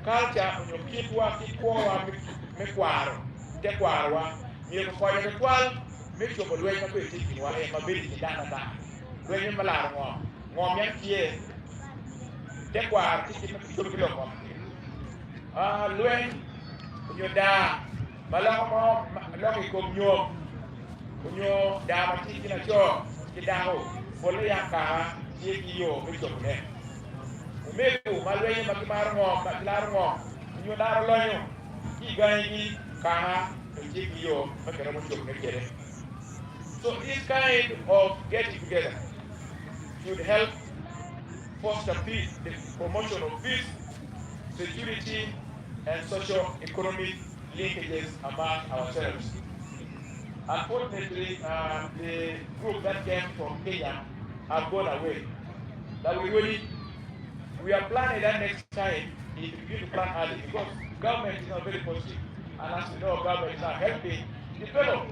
kalcha onyo kitwa kikwa me kwaro te kwarwa ni ko ko ye twal me chobo luen ma ko tiki wa e ma beli dana ta luen ma larmo ngom yan tie te kwar tiki ma ko bilo ko luen onyo da malamo lo ko nyo da ma tiki na cho ki daho bolo yaka yeki yo me chobo ne umelu malwe ma kimar ngom ma lar ngom nyo dar lonyo ki ganyi kana yeki yo ma kera mo chobo ne kere. So this kind of getting together should help foster peace, the promotion of peace, security, and socio-economic linkages among ourselves. Unfortunately, the group that came from Kenya have gone away. That we are planning that next time, if we begin to plan early, because government is not very positive, and as we know, government is not helping develop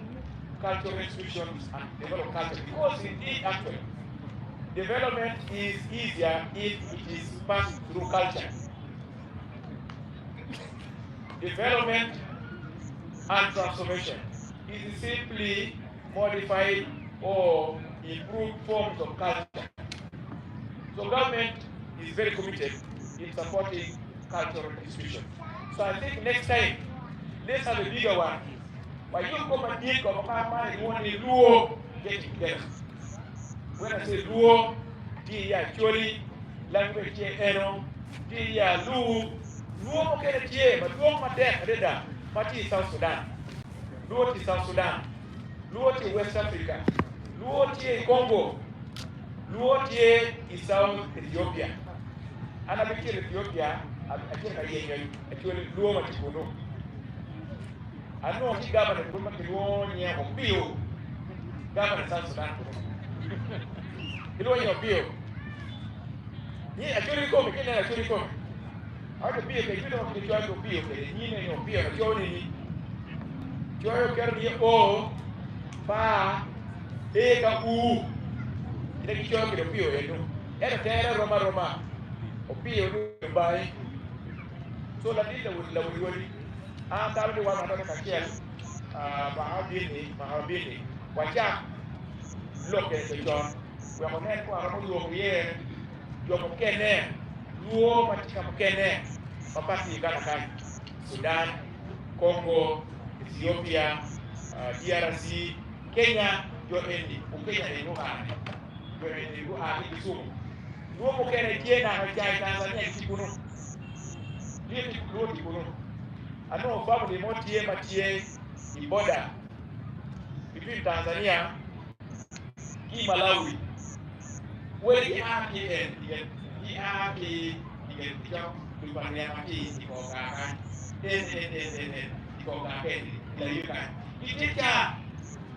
cultural institutions and develop culture, because indeed, actually, development is easier if it is passed through culture. Development and transformation is simply modified or improved forms of culture. So government is very committed in supporting cultural institutions. So I think next time, let's have a bigger one. Why you come and think of a you want a Luo getting together. When I say Luo, Acholi, language Eno, Luo, Luo Kene, but Luo Matek, Reda, Mati South Sudan, Luo to South Sudan, Luo to West Africa, Luo to Congo, Luo to South Ethiopia. And I became Ethiopia, I think actually Luo Matikuno. I know he government would make one year of bill. Government South Sudan. You know your bill. He actually come, he actually come. How to bill, you don't enjoy your bill, you know your bill, choyo ker ni o pa e ka u ine ki choyo ki opio enu eno tere roma opio ni bai so la dita la wuri a ta ni wa ma ka kiel mahabini wacha loke ke jon we ko nen ko aro yo ye yo ko kene luo matika kene papati kana kan Sudan, Congo, Ethiopia, DRC, Kenya, yo endi Kenya ni luhani yo endi luhani kisumu luo mo kene tiena ha chai Tanzania kikuno lieti luo kikuno ano babu ni motie matie ni border between Tanzania ki Malawi where the RKN the RK kupania mati ikoka ikoka la yuka kitita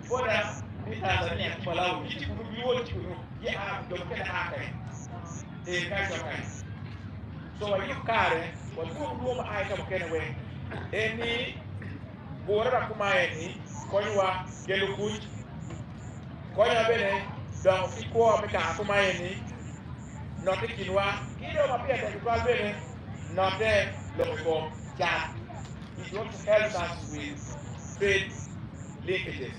border ni Tanzania ki Malawi kiti kurubiwo kikuno ya dokena aka kai so wa yukare wa kuwa ma ai ka kene we eni bora kuma eni konywa gelu kuj konya bene donc iko ameka kuma eni note kinwa kido mapia kwa bene note logo chat it wants to help us with trade linkages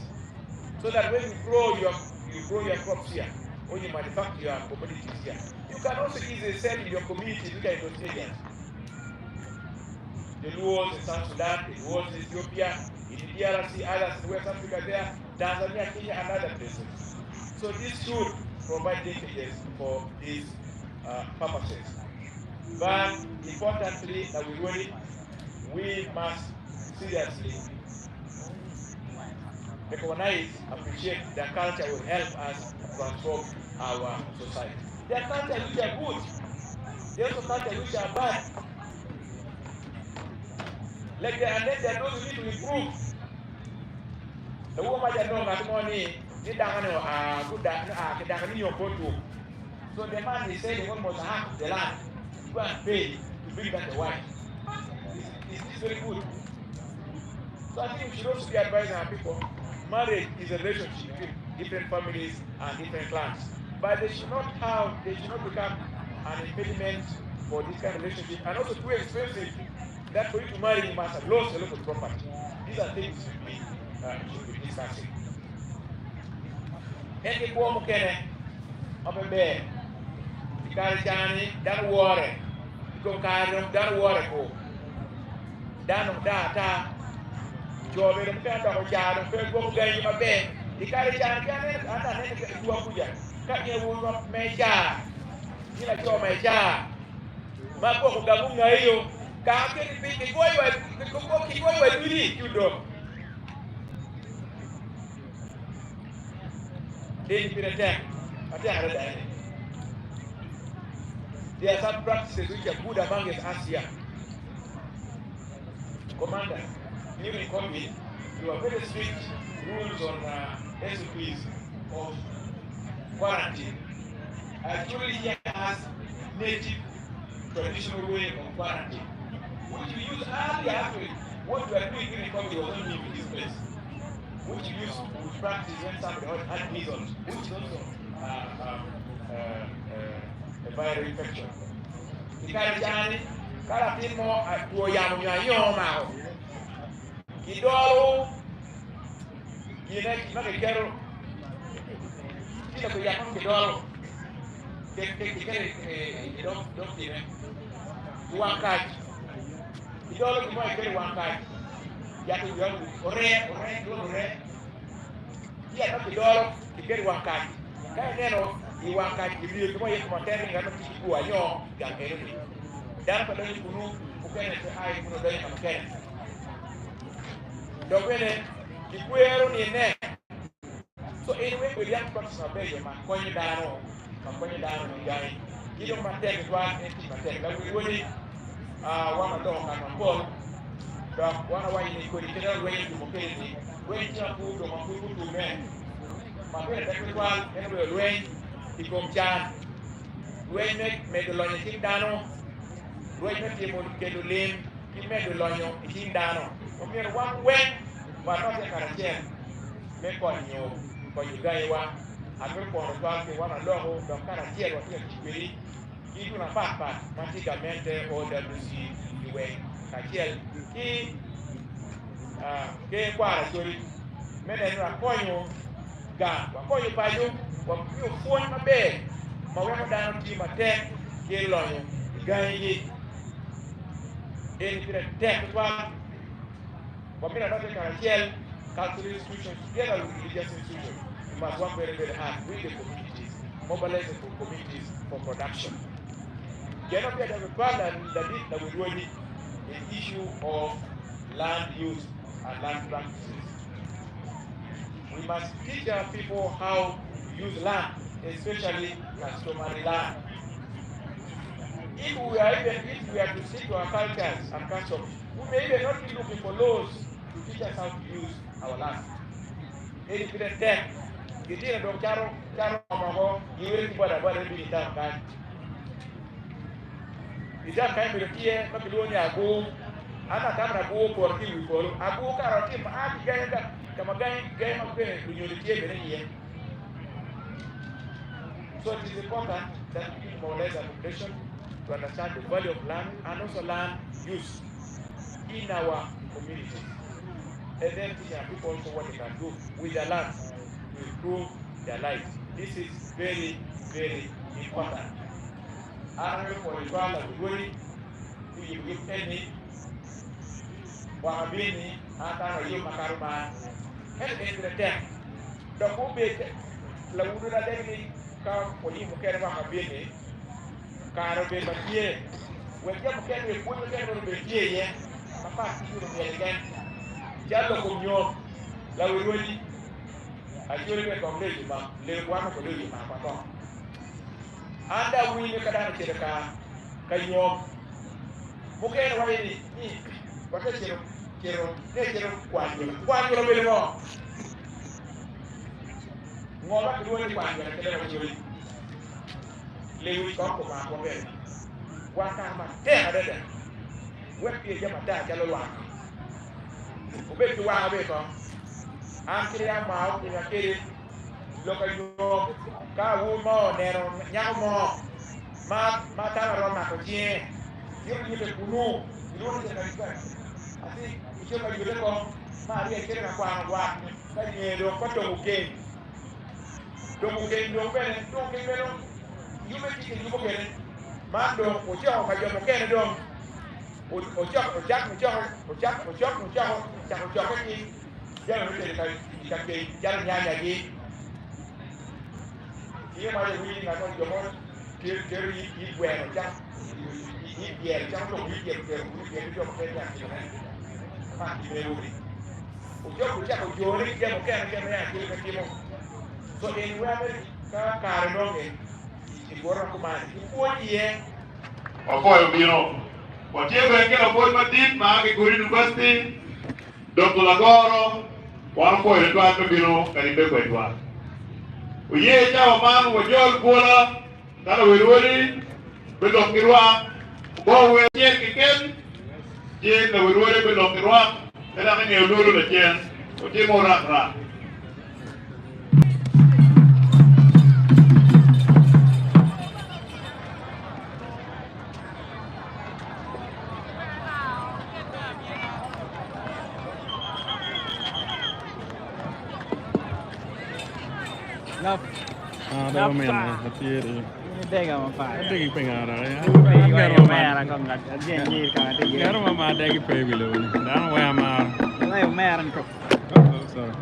so that when you grow your crops here or you manufacture your commodities here you can also easily sell in your community look at those areas. The Luos in South Sudan, the Luos in Ethiopia, in DRC, others in West Africa there, Tanzania, Kenya, and other places. So this should provide linkages for these purposes. But importantly, that we must seriously recognize, appreciate the culture will help us transform our society. There are cultures which are good, there are also cultures which are bad. Like there are those who need to improve. The woman that knows that money, they don't know good that so the man is saying almost half the land to go and pay to bring back the wife. Is this very good? So I think we should also be advising our people. Marriage is a relationship between different families and different clans. But they should not become an impediment for this kind of relationship and also too expensive. That for you to marry, you must have lost a lot of property. These are things we should be discussing. And the poor mukene of a bear, the Karijani, Dan Warren, the Konkarium, Dan Warren, Dan of Data, Joe, the Kanda of Jan, the Purple Game of a bear, the Karijani, and then do a puja. Cut your wound of Meja, Nila Joe Meja, Mako Gamunga. Kake ni boy wa duri judo deni pirete ate arada ni there are some practices which are good among us Asia. Commander, during COVID you are very strict rules on SOPs of quarantine. Actually here has native traditional way of quarantine, which you use earlier actually. What you are doing during COVID was not new in this place. Which you use to practice when somebody had measles, which is also a viral infection. Ikarajani, karatimo atuoyamu nyanyoma. Kidolo, kine kero, kile kuyamu kidolo. Kekere wakaji idolo kimo ekele wakaji yatu yonu ore ya no kidolo kekere wakaji kaya neno I wakaji biyo kimo yeku materi ngano kikuwa nyo ya keruni dan pa dani kunu ukene se ai kuno dani makene dokwene kikuero ni ne so anyway we have got some baby ma konyi dano ni gani kido materi kwa enti materi la woni wana doka na Paul da wana wani ni ko ni tena wengi kumokeni wengi cha kudo makuru tume mapere tekwa ene wengi ikomchan wengi medolonyo kindano wengi timo kedulim kimedolonyo kindano omir wan wen mà nó sẽ cả chèn mấy con nhiều gai wa anh mới còn toàn thì quan là lo hồ đồng cả chèn và chèn chỉ đi itu na papa praticamente o da lusi iwe ka chèn ki ke kwa sori mene na konyo ga wa konyo payo wa yo phone mabe ma wa da ti ma te ke lo yo gai yi en pira te kwa wa mira na te ka chèn cultural institutions together with religious institutions. We must work very, very hard with the communities, mobilize the communities for production. Cannot be the plan that we do the issue of land use and land practices. We must teach our people how to use land, especially customary land. If we are to stick to our cultures and customs, we may even not be looking for laws to teach us how to use our land. Any different tech, the thing of Charo, you will be what be done by. The job can be here, Macedonia go, Anna Tamara go for him, Abu Karatim, Abi Ganga, Kamagan, game of to unity. So it is important that we mobilize our population to understand the value of land and also land use in our communities. And then teach our people also what they can do with their land to improve their lives. This is very, very important. I don't know for the trial of the body, who you give any, Wahabini, Atara, Makaruma, and in the tank. The whole bit, La Udura Demi, come for him, Wahabini, Karabe Matia, when you can put the camera of here, Papa, you again. Jalo kumyo la wironi ajuri ke komleji ma le kwana ko leji ma pato anda wini kada na tiraka kanyo muke na wani ni wata kero kwanyo lo bele mo ngoma ko woni kwanyo na kele wajuri le wi ko ma ko be wata ma te adada wepi jama da jalo wa obetu wa abeto amkiri ama o ina kiri lokayo ka wo mo nero nya mo ma ta ro na ko tie yuru ni te kunu yuru ni te ka asi icho ka yure ko ma ri e kire na kwa ngwa ka ni do ko to muke do bene yume ti ke yumo kene ma do ko jo ka jo mo kene do o chak ni ya no te ka ke ya nya gi ye ma ye wi na ko jo mo ke yi bueno chak yi bien chak to yi bien jo ko ya ni ma ki me wi o chak o jo ni ke mo ke me ya ki mo so en wa ka ka no ke ki gora ko ma ki ko ye o ko yo bino o tiene que la forma dit ma che Guri University dopo lavoro quando poi le tue bino per il becco etwa o ye ja o man o jol bola dalo wirwori be do kirwa bo we ye ke ken ye na wirwori be do kirwa era ne lolo le chen o ti mo ra Ada mana? Hati ini. Dega ma fai. Degi pengara ya. Io mera con la gente con la gente. Garo mama degi pebile woni. Dan wa ma. Io mera ko. Sorry.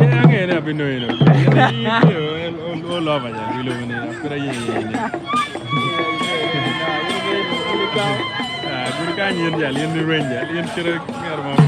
Ya ngene abino ino. O lova ya bilo woni. Afira yini. Guru kan yin ya, yin range ya, yin kira garo mama.